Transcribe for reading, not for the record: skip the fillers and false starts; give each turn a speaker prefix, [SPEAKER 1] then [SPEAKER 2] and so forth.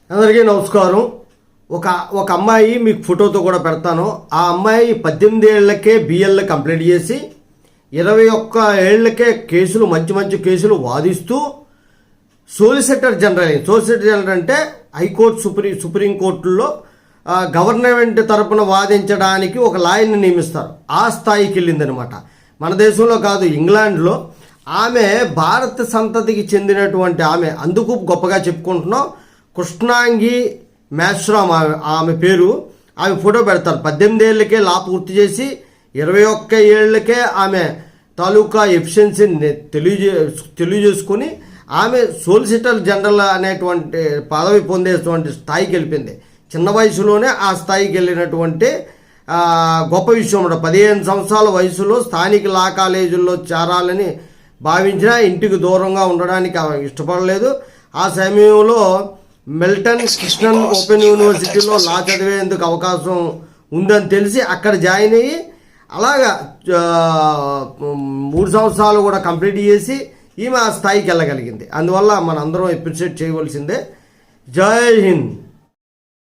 [SPEAKER 1] అందరికీ నమస్కారం. ఒక ఒక అమ్మాయి మీకు ఫోటోతో కూడా పెడతాను. ఆ అమ్మాయి 18 ఏళ్లకే బిఎల్ కంప్లీట్ చేసి 21 ఏళ్లకే కేసులు మంచి కేసులు వాదిస్తూ సోలిసిటర్ జనరల్ అంటే హైకోర్టు సుప్రీంకోర్టుల్లో గవర్నమెంట్ తరపున వాదించడానికి ఒక లాయర్ని నియమిస్తారు. ఆ స్థాయికి వెళ్ళిందనమాట. మన దేశంలో కాదు, ఇంగ్లాండ్లో. ఆమె భారత సంతతికి చెందినటువంటి ఆమె. అందుకు గొప్పగా చెప్పుకుంటున్నాం. కృష్ణాంగి మేశ్రామ్ ఆమె పేరు. ఆమె ఫోటో పెడతారు. 18 ఏళ్ళకే లా పూర్తి చేసి 21 ఏళ్ళకే ఆమె తాలూకా ఎఫిషియన్సీని తెలియజేసుకుని ఆమె సోలిసిటర్ జనరల్ అనేటువంటి పదవి పొందేటువంటి స్థాయికి వెళ్ళిపోయింది. చిన్న వయసులోనే ఆ స్థాయికి వెళ్ళినటువంటి గొప్ప విషయం. 15 సంవత్సరాల వయసులో స్థానిక లా కాలేజీల్లో చేరాలని భావించినా ఇంటికి దూరంగా ఉండడానికి ఇష్టపడలేదు. ఆ సమయంలో మిల్టన్ కృష్ణన్ ఓపెన్ యూనివర్సిటీలో లా చదివేందుకు అవకాశం ఉందని తెలిసి అక్కడ జాయిన్ అయ్యి అలాగా 3 సంవత్సరాలు కూడా కంప్లీట్ చేసి ఈమె ఆ స్థాయికి వెళ్ళగలిగింది. అందువల్ల మనందరం అప్రిషియేట్ చేయవలసిందే. జై హింద్.